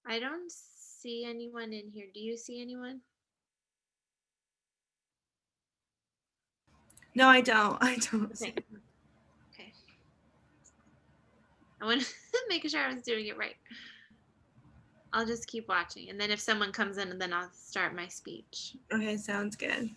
I don't see anyone in here. Do you see anyone? No, I don't. I don't see. Okay. Okay. I want to make sure I was doing it right. I'll just keep watching. And then if someone comes in, then I'll start my speech. Okay, sounds good.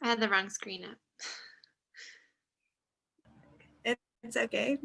I had the wrong screen up. It's okay.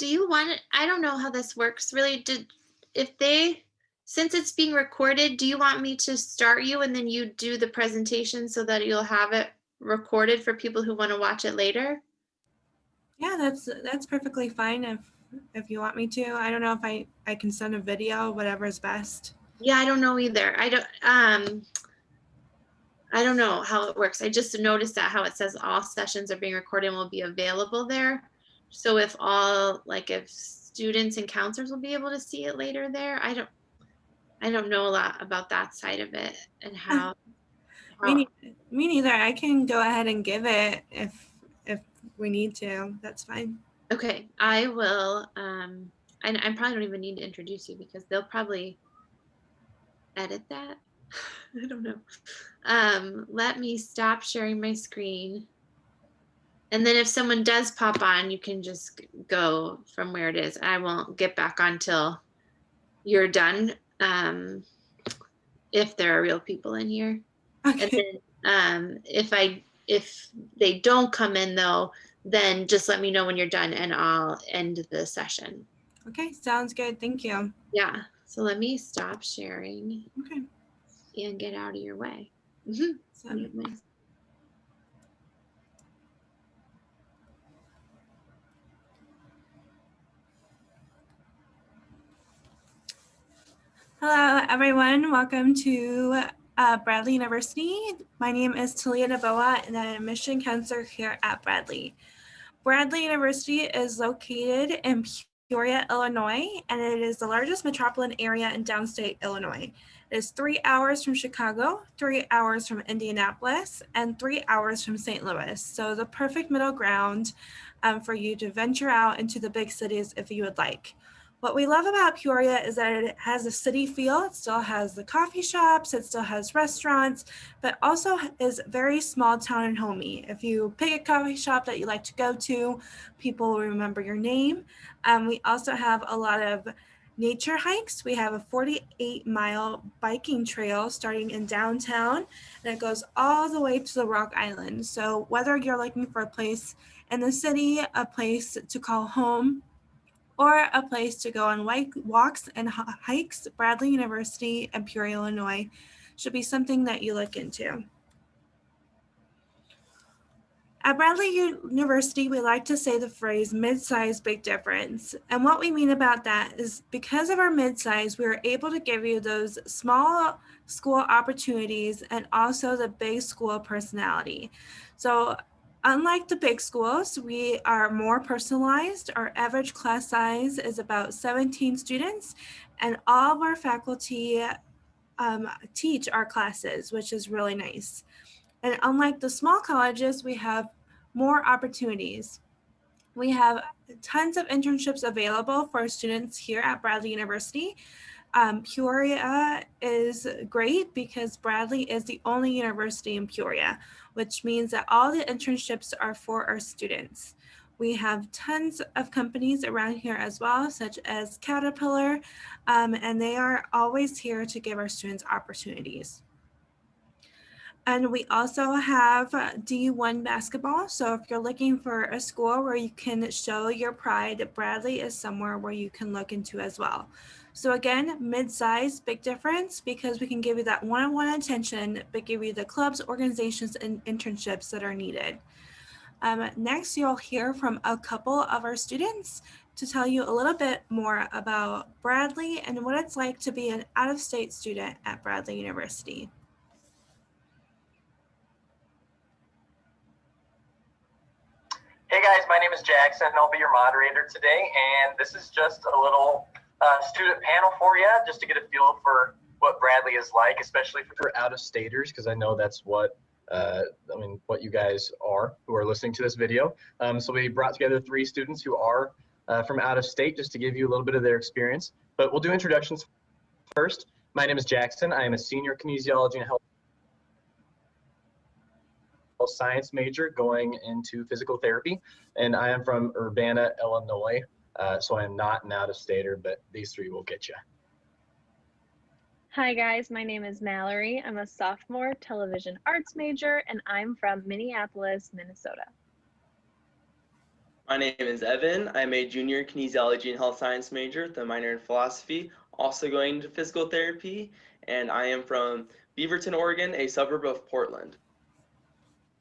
Do you want it? I don't know how this works really. Since it's being recorded, do you want me to start you and then you do the presentation so that you'll have it recorded for people who want to watch it later? Yeah, that's perfectly fine if you want me to. I don't know if I can send a video, whatever is best. Yeah, I don't know either. I don't know how it works. I just noticed that how it says all sessions are being recorded and will be available there. So if students and counselors will be able to see it later there, I don't know a lot about that side of it and how. Me neither. I can go ahead and give it if we need to. That's fine. Okay, I will. I probably don't even need to introduce you because they'll probably edit that. I don't know. Let me stop sharing my screen. And then if someone does pop on, you can just go from where it is. I won't get back on till you're done. If there are real people in here. Okay. And then if they don't come in though, then just let me know when you're done and I'll end the session. Okay, sounds good. Thank you. Yeah. So let me stop sharing Okay. and get out of your way. Hello, everyone. Welcome to Bradley University. My name is Talia Naboa, and I'm an admission counselor here at Bradley. Bradley University is located in Peoria, Illinois, and it is the largest metropolitan area in downstate Illinois. It is 3 hours from Chicago, 3 hours from Indianapolis, and 3 hours from St. Louis. So the perfect middle ground for you to venture out into the big cities if you would like. What we love about Peoria is that it has a city feel. It still has the coffee shops, it still has restaurants, but also is very small town and homey. If you pick a coffee shop that you like to go to, people will remember your name. We also have a lot of nature hikes. We have a 48-mile biking trail starting in downtown, and it goes all the way to the Rock Island. So whether you're looking for a place in the city, a place to call home, or a place to go on walks and hikes, Bradley University in Peoria, Illinois should be something that you look into. At Bradley University, we like to say the phrase mid-size, big difference. And what we mean about that is because of our mid-size, we are able to give you those small school opportunities and also the big school personality. So unlike the big schools, we are more personalized. Our average class size is about 17 students, and all of our faculty teach our classes, which is really nice. And unlike the small colleges, we have more opportunities. We have tons of internships available for students here at Bradley University. Peoria is great because Bradley is the only university in Peoria, which means that all the internships are for our students. We have tons of companies around here as well, such as Caterpillar, and they are always here to give our students opportunities. And we also have D1 basketball. So if you're looking for a school where you can show your pride, Bradley is somewhere where you can look into as well. So again, mid-size, big difference because we can give you that one-on-one attention, but give you the clubs, organizations, and internships that are needed. Next, you'll hear from a couple of our students to tell you a little bit more about Bradley and what it's like to be an out-of-state student at Bradley University. Hey guys, my name is Jackson. I'll be your moderator today, and this is just a little student panel for you, just to get a feel for what Bradley is like, especially for out-of-staters, because I know that's what what you guys are who are listening to this video. So we brought together 3 students who are from out of state, just to give you a little bit of their experience. But we'll do introductions first. My name is Jackson. I am a senior kinesiology and health science major going into physical therapy, and I am from Urbana, Illinois. So I am not an out-of-stater, but these 3 will get you. Hi guys, my name is Mallory. I'm a sophomore television arts major, and I'm from Minneapolis, Minnesota. My name is Evan. I'm a junior kinesiology and health science major with a minor in philosophy, also going into physical therapy, and I am from Beaverton, Oregon, a suburb of Portland.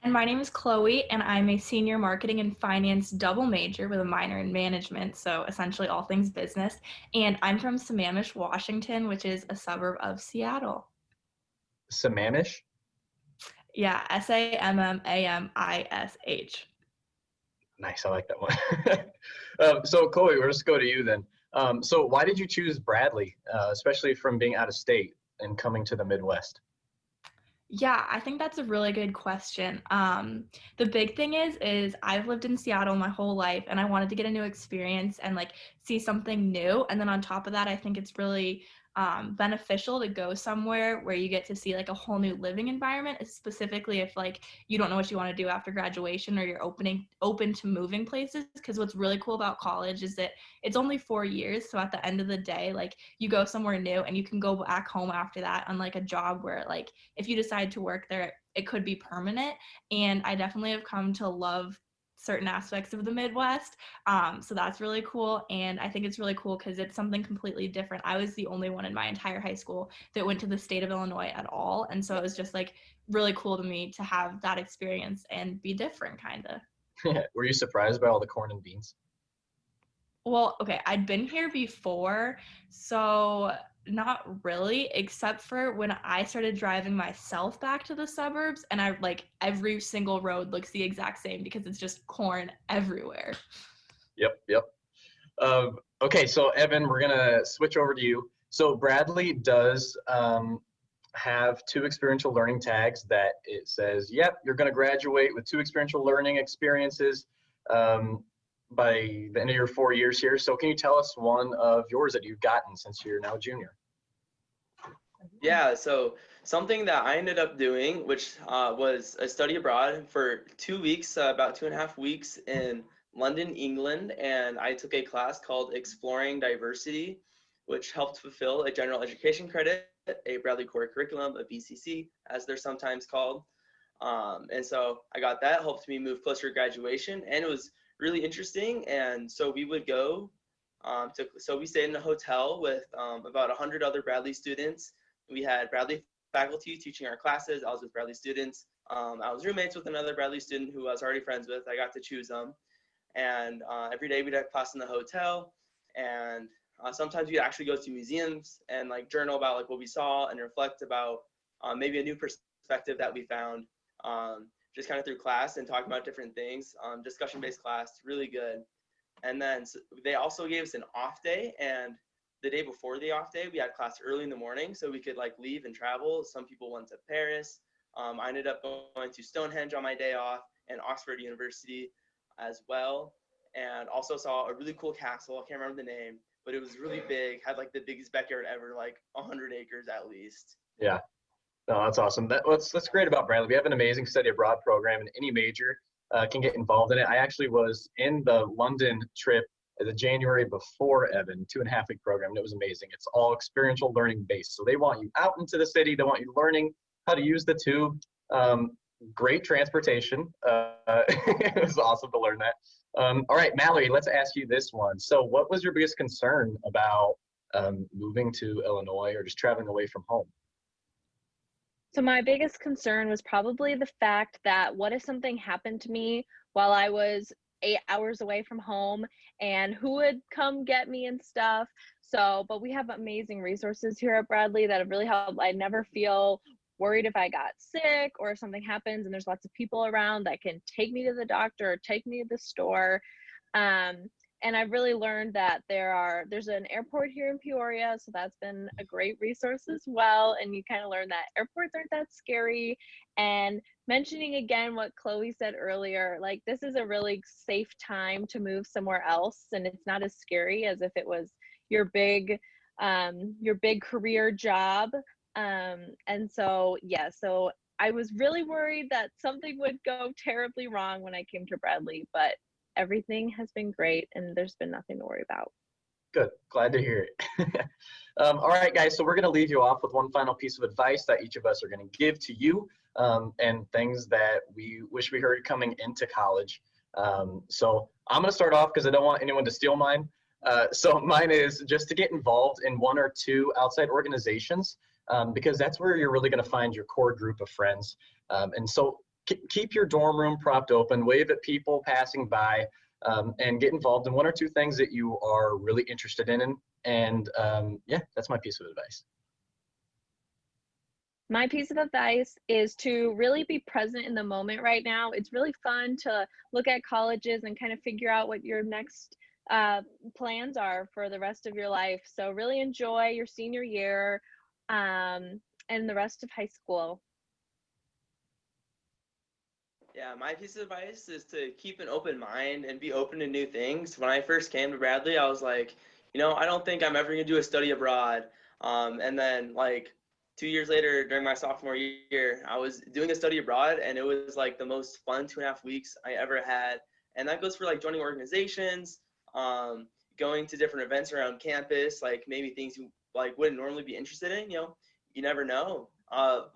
And my name is Chloe, and I'm a senior marketing and finance double major with a minor in management, so essentially all things business. And I'm from Sammamish, Washington, which is a suburb of Seattle. Sammamish? Yeah, Sammamish. Nice, I like that one. So Chloe, we'll just go to you then. So why did you choose Bradley, especially from being out of state and coming to the Midwest? Yeah, I think that's a really good question. The big thing is I've lived in Seattle my whole life, and I wanted to get a new experience and like see something new. And then on top of that, I think it's really beneficial to go somewhere where you get to see like a whole new living environment, specifically if like you don't know what you want to do after graduation or you're open to moving places. Because what's really cool about college is that it's only 4 years, so at the end of the day, like you go somewhere new and you can go back home after that, unlike a job where like if you decide to work there, it could be permanent. And I definitely have come to love certain aspects of the Midwest. So that's really cool. And I think it's really cool because it's something completely different. I was the only one in my entire high school that went to the state of Illinois at all. And so it was just like really cool to me to have that experience and be different kind of. Were you surprised by all the corn and beans? Well, okay, I'd been here before, so not really, except for when I started driving myself back to the suburbs, and I like every single road looks the exact same because it's just corn everywhere. Yep. Okay, so Evan, we're gonna switch over to you. So Bradley does have 2 experiential learning tags that it says, yep, you're gonna graduate with 2 experiential learning experiences by the end of your 4 years here. So can you tell us one of yours that you've gotten since you're now a junior? Yeah, so something that I ended up doing, which was a study abroad for 2 weeks, about 2.5 weeks in London, England, and I took a class called Exploring Diversity, which helped fulfill a general education credit, a Bradley Core curriculum, a BCC, as they're sometimes called. And so I got that, helped me move closer to graduation, and it was really interesting. And so we would go so we stayed in a hotel with about 100 other Bradley students. We had Bradley faculty teaching our classes. I was with Bradley students. I was roommates with another Bradley student who I was already friends with. I got to choose them. And every day we'd have class in the hotel. And sometimes we'd actually go to museums and like journal about like what we saw and reflect about maybe a new perspective that we found just kind of through class and talking about different things. Discussion-based class, really good. And then they also gave us an off day, and the day before the off day, we had class early in the morning so we could like leave and travel. Some people went to Paris. I ended up going to Stonehenge on my day off and Oxford University as well. And also saw a really cool castle. I can't remember the name, but it was really big, had like the biggest backyard ever, like 100 acres at least. Yeah, no, that's awesome. That's great about Bradley. We have an amazing study abroad program, and any major can get involved in it. I actually was in the London trip the January before Evan, 2.5-week program, and it was amazing. It's all experiential learning based. So they want you out into the city. They want you learning how to use the tube. Great transportation. It was awesome to learn that. All right, Mallory, let's ask you this one. So what was your biggest concern about moving to Illinois or just traveling away from home? So my biggest concern was probably the fact that what if something happened to me while I was 8 hours away from home, and who would come get me and stuff. So, but we have amazing resources here at Bradley that have really helped. I never feel worried if I got sick or if something happens, and there's lots of people around that can take me to the doctor or take me to the store. And I've really learned that there's an airport here in Peoria, so that's been a great resource as well. And you kind of learn that airports aren't that scary. And mentioning again what Chloe said earlier, like this is a really safe time to move somewhere else, and it's not as scary as if it was your big career job. And so yeah, so I was really worried that something would go terribly wrong when I came to Bradley, but everything has been great and there's been nothing to worry about. Good, glad to hear it. All right, guys, so we're gonna leave you off with one final piece of advice that each of us are gonna give to you and things that we wish we heard coming into college. So I'm going to start off because I don't want anyone to steal mine. So mine is just to get involved in 1 or 2 outside organizations, because that's where you're really going to find your core group of friends. And so keep your dorm room propped open, wave at people passing by, and get involved in 1 or 2 things that you are really interested in. And yeah, that's my piece of advice. My piece of advice is to really be present in the moment right now. It's really fun to look at colleges and kind of figure out what your next plans are for the rest of your life. So really enjoy your senior year and the rest of high school. Yeah, my piece of advice is to keep an open mind and be open to new things. When I first came to Bradley, I was like, I don't think I'm ever going to do a study abroad. And then like 2 years later, during my sophomore year, I was doing a study abroad, and it was like the most fun 2.5 weeks I ever had. And that goes for like joining organizations, going to different events around campus, like maybe things you like wouldn't normally be interested in. You never know.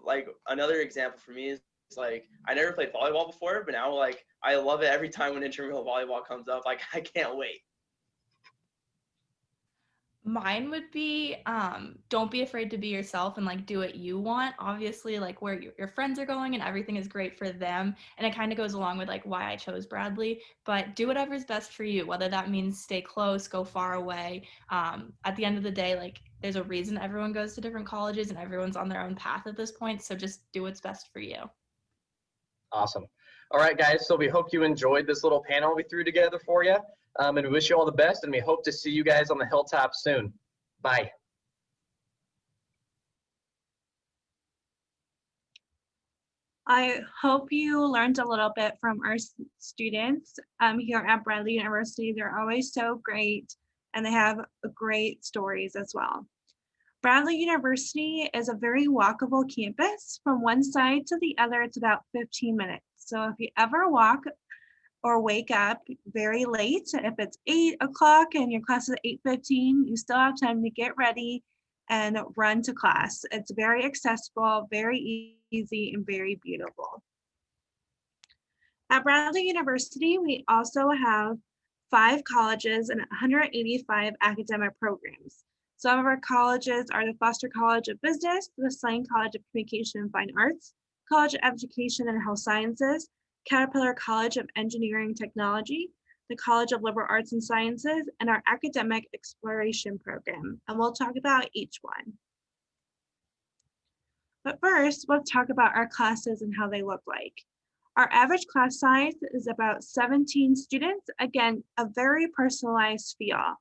Like another example for me is like I never played volleyball before, but now like I love it every time when intramural volleyball comes up. Like I can't wait. Mine would be don't be afraid to be yourself and like do what you want. Obviously, like where your friends are going and everything is great for them, and it kind of goes along with like why I chose Bradley. But do whatever's best for you, whether that means stay close, go far away. At the end of the day, like there's a reason everyone goes to different colleges and everyone's on their own path at this point. So just do what's best for you. Awesome. All right, guys. So we hope you enjoyed this little panel we threw together for you. And we wish you all the best, and we hope to see you guys on the hilltop soon. Bye. I hope you learned a little bit from our students here at Bradley University. They're always so great, and they have great stories as well. Bradley University is a very walkable campus. From one side to the other, it's about 15 minutes. So if you ever walk or wake up very late, if it's 8 o'clock and your class is at 8:15, you still have time to get ready and run to class. It's very accessible, very easy, and very beautiful. At Bradley University, we also have 5 colleges and 185 academic programs. Some of our colleges are the Foster College of Business, the Slane College of Communication and Fine Arts, College of Education and Health Sciences, Caterpillar College of Engineering and Technology, the College of Liberal Arts and Sciences, and our Academic Exploration Program. And we'll talk about each one. But first, let's talk about our classes and how they look like. Our average class size is about 17 students. Again, a very personalized feel.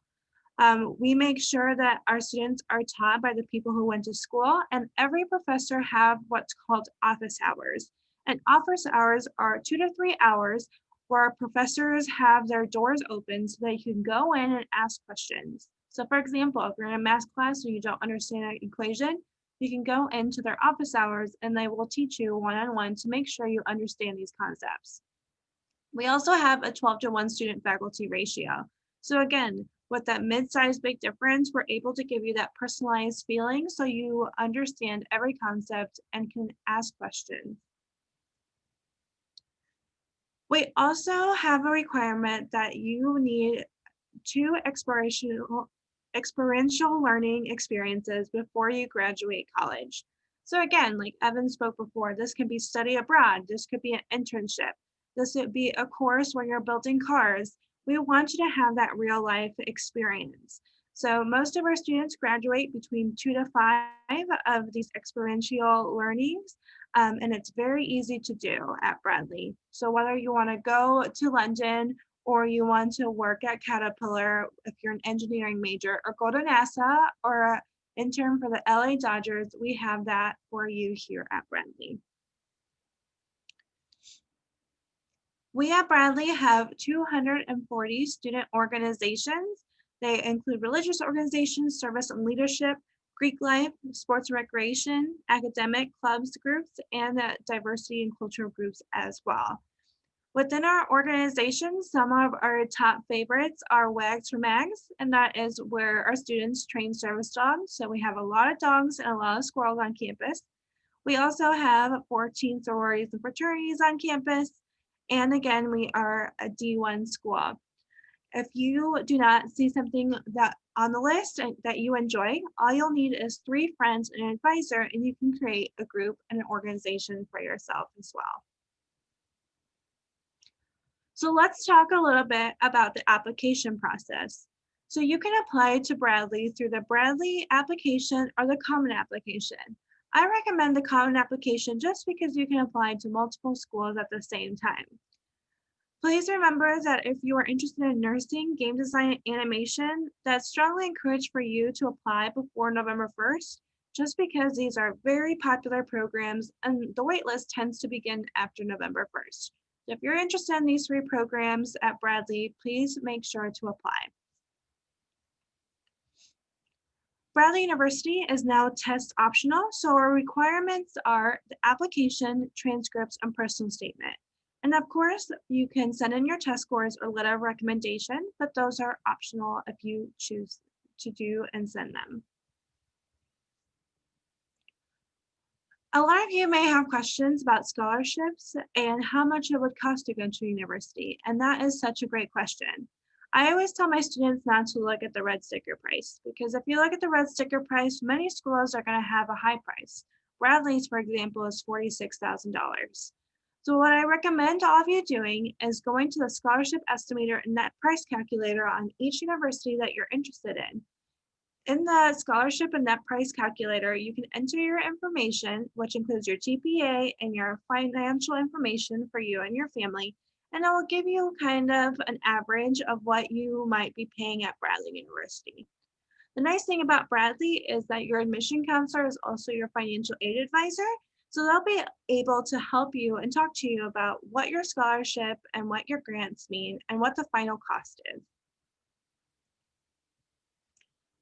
We make sure that our students are taught by the people who went to school, and every professor have what's called office hours. And office hours are 2 to 3 hours where professors have their doors open so that you can go in and ask questions. So for example, if you're in a math class and you don't understand an equation, you can go into their office hours and they will teach you one-on-one to make sure you understand these concepts. We also have a 12-to-1 student faculty ratio. So again, with that mid-size big difference, we're able to give you that personalized feeling so you understand every concept and can ask questions. We also have a requirement that you need 2 experiential learning experiences before you graduate college. So again, like Evan spoke before, this can be study abroad, this could be an internship, this would be a course where you're building cars. We want you to have that real life experience. So most of our students graduate between 2 to 5 of these experiential learnings, and it's very easy to do at Bradley. So whether you want to go to London or you want to work at Caterpillar, if you're an engineering major, or go to NASA or intern for the LA Dodgers, we have that for you here at Bradley. We at Bradley have 240 student organizations. They include religious organizations, service and leadership, Greek life, sports and recreation, academic clubs, groups, and diversity and cultural groups as well. Within our organization, some of our top favorites are Wags for Mags, and that is where our students train service dogs. So we have a lot of dogs and a lot of squirrels on campus. We also have 14 sororities and fraternities on campus. And again, we are a D1 school. If you do not see something that on the list that you enjoy, all you'll need is 3 friends and an advisor, and you can create a group and an organization for yourself as well. So let's talk a little bit about the application process. So you can apply to Bradley through the Bradley application or the common application. I recommend the common application just because you can apply to multiple schools at the same time. Please remember that if you are interested in nursing, game design, and animation, that's strongly encouraged for you to apply before November 1st, just because these are very popular programs and the waitlist tends to begin after November 1st. If you're interested in these 3 programs at Bradley, please make sure to apply. Bradley University is now test optional, so our requirements are the application, transcripts, and personal statement. And of course, you can send in your test scores or letter of recommendation, but those are optional if you choose to do and send them. A lot of you may have questions about scholarships and how much it would cost to go to university, and that is such a great question. I always tell my students not to look at the red sticker price, because if you look at the red sticker price, many schools are going to have a high price. Bradley's, for example, is $46,000. So what I recommend all of you doing is going to the scholarship estimator and net price calculator on each university that you're interested in. In the scholarship and net price calculator, you can enter your information, which includes your GPA and your financial information for you and your family, and it will give you kind of an average of what you might be paying at Bradley University. The nice thing about Bradley is that your admission counselor is also your financial aid advisor, so they'll be able to help you and talk to you about what your scholarship and what your grants mean and what the final cost is.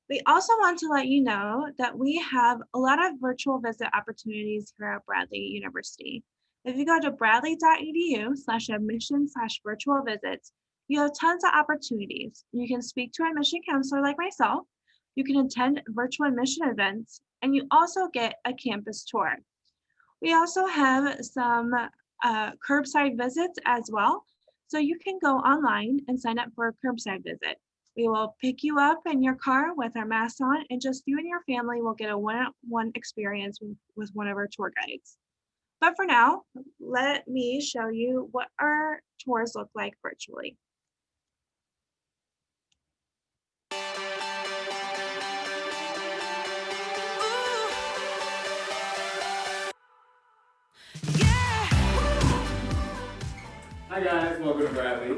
We also want to let you know that we have a lot of virtual visit opportunities here at Bradley University. If you go to bradley.edu/admission/virtual visits, you have tons of opportunities. You can speak to an admission counselor like myself, you can attend virtual admission events, and you also get a campus tour. We also have some curbside visits as well. So you can go online and sign up for a curbside visit. We will pick you up in your car with our masks on, and just you and your family will get a one-on-one experience with one of our tour guides. But for now, let me show you what our tours look like virtually. Hi guys, welcome to Bradley.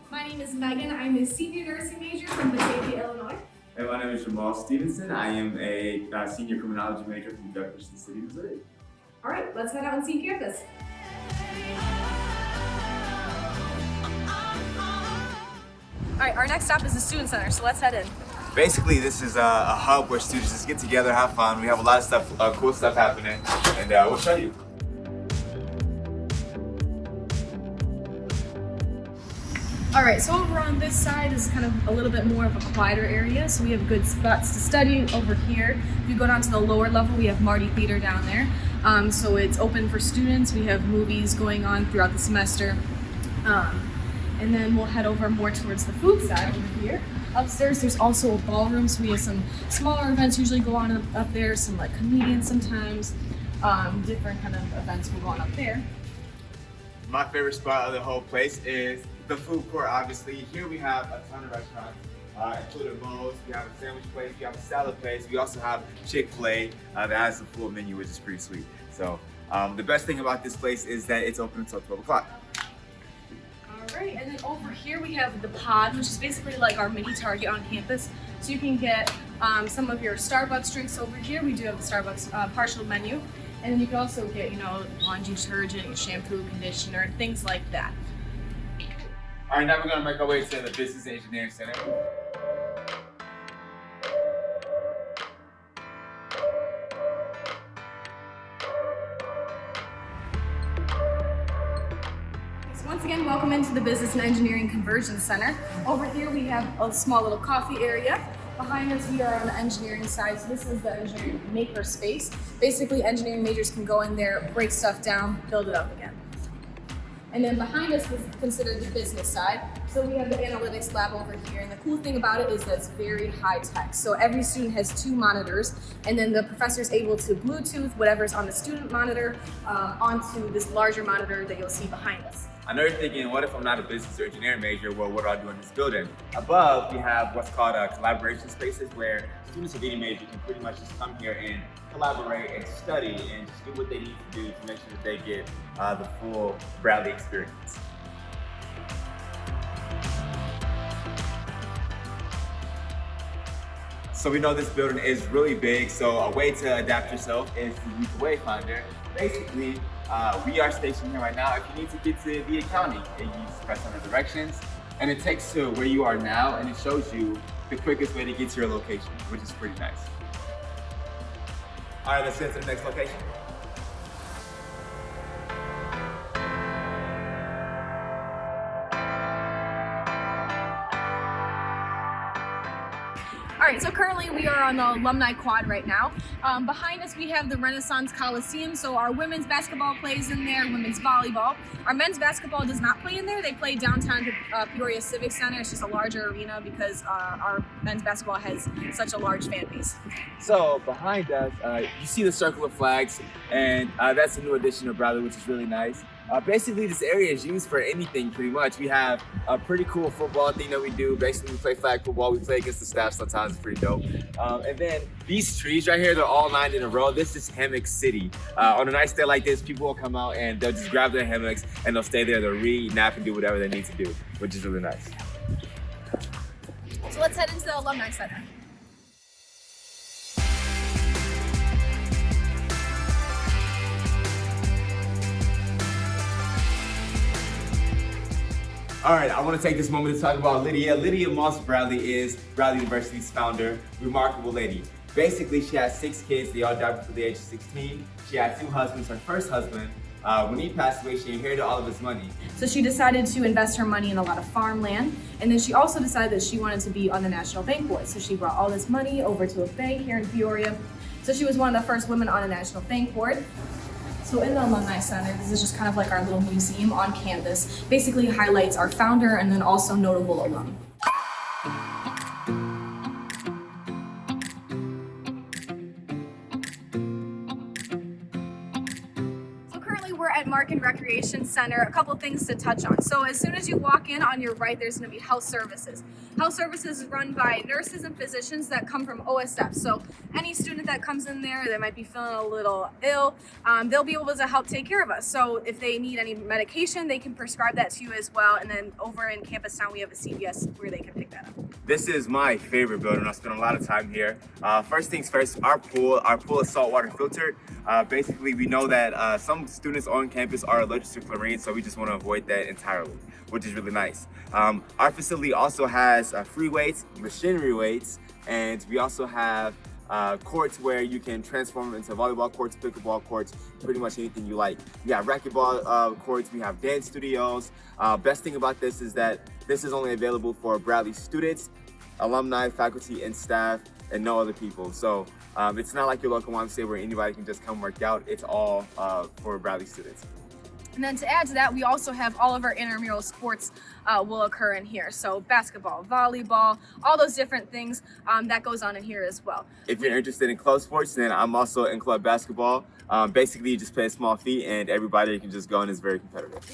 My name is Megan. I'm a senior nursing major from Peoria, Illinois. And my name is Jamal Stevenson. I am a senior criminology major from Jefferson City, Missouri. All right, let's head out and see campus. All right, our next stop is the Student Center, so let's head in. Basically, this is a hub where students just get together, have fun. We have a lot of stuff, cool stuff happening, and we'll show you. All right, so over on this side is kind of a little bit more of a quieter area, so we have good spots to study over here. If you go down to the lower level, we have Marty Theater down there. So it's open for students. We have movies going on throughout the semester. And then we'll head over more towards the food side over here. Upstairs, there's also a ballroom, so we have some smaller events usually go on up there, some like comedians sometimes, different kind of events will go on up there. My favorite spot of the whole place is the food court, obviously. Here we have a ton of restaurants, including Moe's. We have a sandwich place, we have a salad place. We also have Chick-fil-A that has a full menu, which is pretty sweet. So the best thing about this place is that it's open until 12 o'clock. All right, and then over here we have the pod, which is basically like our mini Target on campus. So you can get some of your Starbucks drinks over here. We do have the Starbucks partial menu. And then you can also get, laundry detergent, shampoo, conditioner, things like that. All right, now we're gonna make our way to the Business Engineering Center. So once again, welcome into the Business and Engineering Conversion Center. Over here we have a small little coffee area. Behind us, we are on the engineering side, so this is the engineering maker space. Basically, engineering majors can go in there, break stuff down, build it up again. And then behind us is considered the business side. So we have the analytics lab over here, and the cool thing about it is that it's very high tech. So every student has 2 monitors, and then the professor is able to Bluetooth whatever's on the student monitor onto this larger monitor that you'll see behind us. I know you're thinking, what if I'm not a business or engineering major? Well, what do I do in this building? Above, we have what's called collaboration spaces, where students of any major can pretty much just come here and collaborate and study and just do what they need to do to make sure that they get the full Bradley experience. So we know this building is really big, so a way to adapt yourself is to use the Wayfinder. Basically, we are stationed here right now. If you need to get to the accounting, you just press on the directions, and it takes to where you are now, and it shows you the quickest way to get to your location, which is pretty nice. All right, let's get to the next location. All right, so currently we are on the Alumni Quad right now. Behind us we have the Renaissance Coliseum, so our women's basketball plays in there, women's volleyball. Our men's basketball does not play in there. They play downtown Peoria Civic Center. It's just a larger arena because our men's basketball has such a large fan base. So behind us, you see the circle of flags, and that's a new addition to Bradley, which is really nice. Basically, this area is used for anything pretty much. We have a pretty cool football thing that we do. Basically, we play flag football. We play against the staff sometimes. It's pretty dope. And then these trees right here, they're all lined in a row. This is Hammock City. On a nice day like this, people will come out and they'll just grab their hammocks and they'll stay there. They'll read, nap, and do whatever they need to do, which is really nice. So let's head into the Alumni Center. All right, I want to take this moment to talk about Lydia. Lydia Moss Bradley is Bradley University's founder, remarkable lady. Basically, she has 6 kids. They all died before the age of 16. She had 2 husbands. Her first husband, when he passed away, she inherited all of his money. So she decided to invest her money in a lot of farmland, and then she also decided that she wanted to be on the National Bank Board. So she brought all this money over to a bank here in Peoria. So she was one of the first women on a National Bank Board. So in the Alumni Center, this is just kind of like our little museum on campus. Basically highlights our founder and then also notable alum. We're at Mark and Recreation Center. A couple things to touch on. So as soon as you walk in, on your right, there's going to be health services. Health services is run by nurses and physicians that come from OSF. So any student that comes in there that might be feeling a little ill, they'll be able to help take care of us. So if they need any medication, they can prescribe that to you as well. And then over in Campus Town, we have a CVS where they can pick that up. This is my favorite building. I spent a lot of time here. First things first, our pool is saltwater filtered. Basically, we know that some students on campus are allergic to chlorine, so we just want to avoid that entirely, which is really nice. Our facility also has free weights, machinery weights, and we also have courts where you can transform into volleyball courts, pickleball courts, pretty much anything you like. We have racquetball courts, we have dance studios. Best thing about this is that this is only available for Bradley students, alumni, faculty, and staff, and no other people. So it's not like your local YMCA where anybody can just come work out. It's all for Bradley students. And then to add to that, we also have all of our intramural sports will occur in here. So basketball, volleyball, all those different things that goes on in here as well. If you're interested in club sports, then I'm also in club basketball. Basically, you just pay a small fee and everybody can just go and it's very competitive.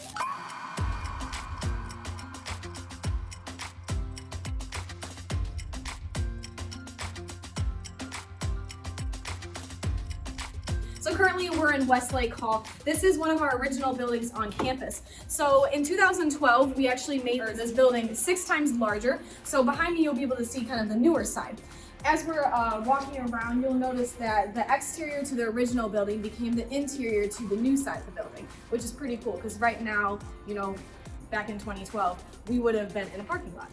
So currently we're in Westlake Hall. This is one of our original buildings on campus. So in 2012, we actually made this building 6 times larger. So behind me, you'll be able to see kind of the newer side. As we're walking around, you'll notice that the exterior to the original building became the interior to the new side of the building, which is pretty cool because right now, you know, back in 2012, we would have been in a parking lot.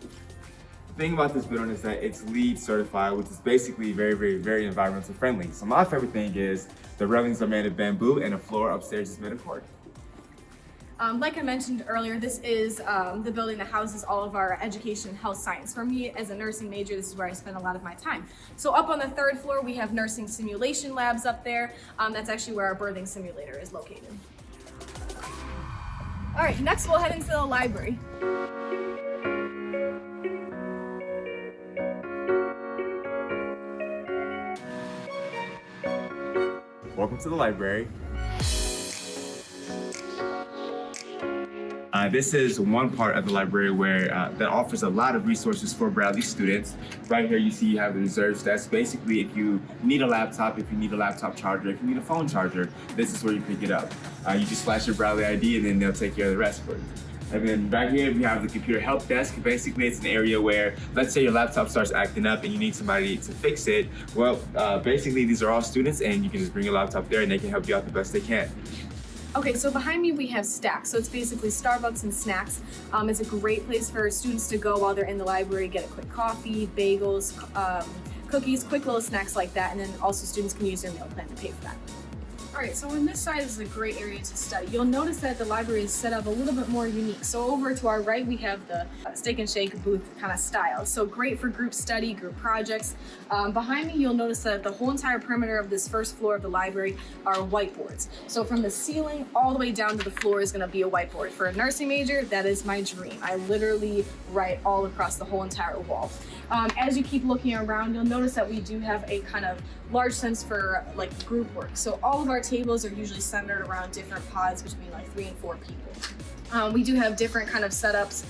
The thing about this building is that it's LEED certified, which is basically very, very, very environmental friendly. So my favorite thing is the railings are made of bamboo and the floor upstairs is made of cork. Like I mentioned earlier, this is the building that houses all of our education and health science. For me, as a nursing major, this is where I spend a lot of my time. So up on the 3rd floor, we have nursing simulation labs up there. That's actually where our birthing simulator is located. All right, next we'll head into the library. Welcome to the library. This is one part of the library where that offers a lot of resources for Bradley students. Right here you see you have the reserves desk. Basically, if you need a laptop, if you need a laptop charger, if you need a phone charger, this is where you pick it up. You just flash your Bradley ID and then they'll take care of the rest for you. And then back here we have the computer help desk. Basically, it's an area where, let's say your laptop starts acting up and you need somebody to fix it. Well, basically these are all students and you can just bring your laptop there and they can help you out the best they can. Okay, so behind me we have Stacks. So it's basically Starbucks and snacks. It's a great place for students to go while they're in the library, get a quick coffee, bagels, cookies, quick little snacks like that, and then also students can use their meal plan to pay for that. All right, so on this side is a great area to study. You'll notice that the library is set up a little bit more unique. So over to our right, we have the Steak and Shake booth kind of style. So great for group study, group projects. Behind me, you'll notice that the whole entire perimeter of this first floor of the library are whiteboards. So from the ceiling all the way down to the floor is gonna be a whiteboard. For a nursing major, that is my dream. I literally write all across the whole entire wall. As you keep looking around, you'll notice that we do have a kind of large sense for like group work. So all of our tables are usually centered around different pods between like 3 and 4 people. We do have different kind of setups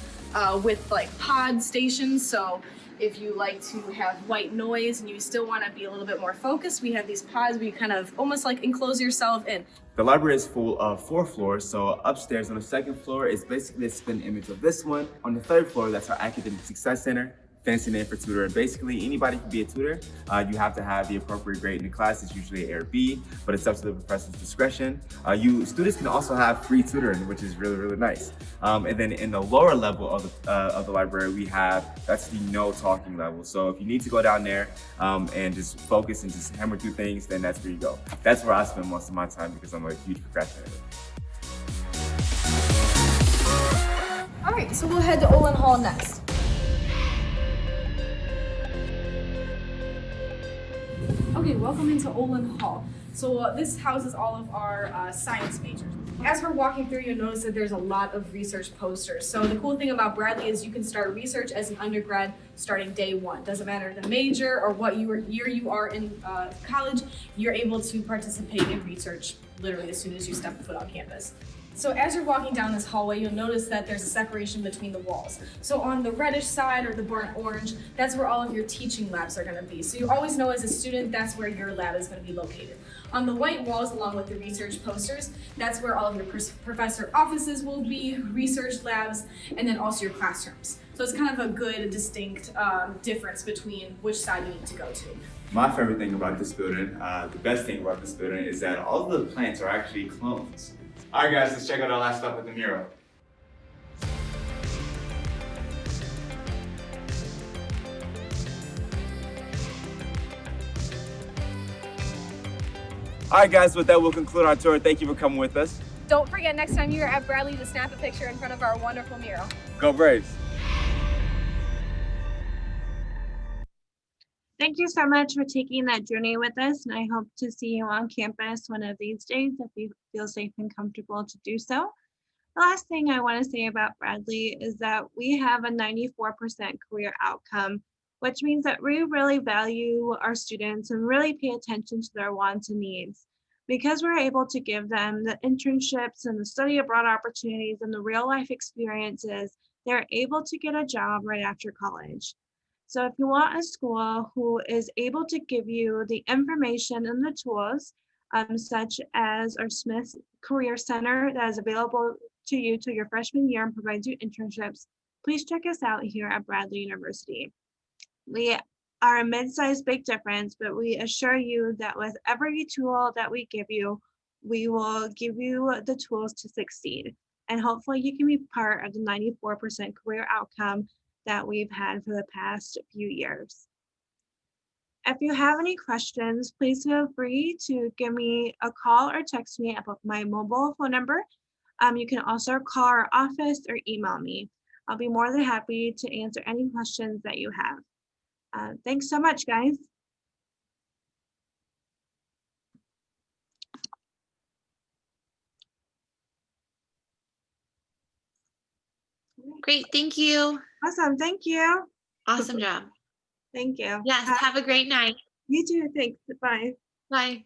with like pod stations. So if you like to have white noise and you still want to be a little bit more focused, we have these pods where you kind of almost like enclose yourself in. The library is full of 4 floors, so upstairs on the 2nd floor is basically a spin image of this one. On the 3rd floor, that's our Academic Success Center. Fancy name for tutor, and basically anybody can be a tutor. You have to have the appropriate grade in the class. It's usually A or B, but it's up to the professor's discretion. Students can also have free tutoring, which is really, really nice. And then in the lower level of the library, we have, that's the no talking level. So if you need to go down there and just focus and just hammer through things, then that's where you go. That's where I spend most of my time because I'm a huge procrastinator. All right, so we'll head to Olin Hall next. Okay, welcome into Olin Hall. So this houses all of our science majors. As we're walking through, you'll notice that there's a lot of research posters. So the cool thing about Bradley is you can start research as an undergrad starting day 1. Doesn't matter the major or what year you are in college, you're able to participate in research literally as soon as you step foot on campus. So as you're walking down this hallway, you'll notice that there's a separation between the walls. So on the reddish side or the burnt orange, that's where all of your teaching labs are gonna be. So you always know as a student, that's where your lab is gonna be located. On the white walls, along with the research posters, that's where all of your professor offices will be, research labs, and then also your classrooms. So it's kind of a good, distinct difference between which side you need to go to. My favorite thing about this building, the best thing about this building is that all of the plants are actually clones. All right, guys, let's check out our last stop at the mural. All right, guys, with that, we'll conclude our tour. Thank you for coming with us. Don't forget next time you're at Bradley to snap a picture in front of our wonderful mural. Go Braves. Thank you so much for taking that journey with us, and I hope to see you on campus one of these days if you feel safe and comfortable to do so. The last thing I want to say about Bradley is that we have a 94% career outcome, which means that we really value our students and really pay attention to their wants and needs. Because we're able to give them the internships and the study abroad opportunities and the real life experiences, they're able to get a job right after college. So if you want a school who is able to give you the information and the tools, such as our Smith Career Center that is available to you till your freshman year and provides you internships, please check us out here at Bradley University. We are a mid-sized Big Difference, but we assure you that with every tool that we give you, we will give you the tools to succeed. And hopefully you can be part of the 94% career outcome that we've had for the past few years. If you have any questions, please feel free to give me a call or text me at my mobile phone number. You can also call our office or email me. I'll be more than happy to answer any questions that you have. Thanks so much, guys. Great, thank you. Awesome, thank you. Awesome job. Thank you. Yes, have a great night. You too, thanks, bye. Bye.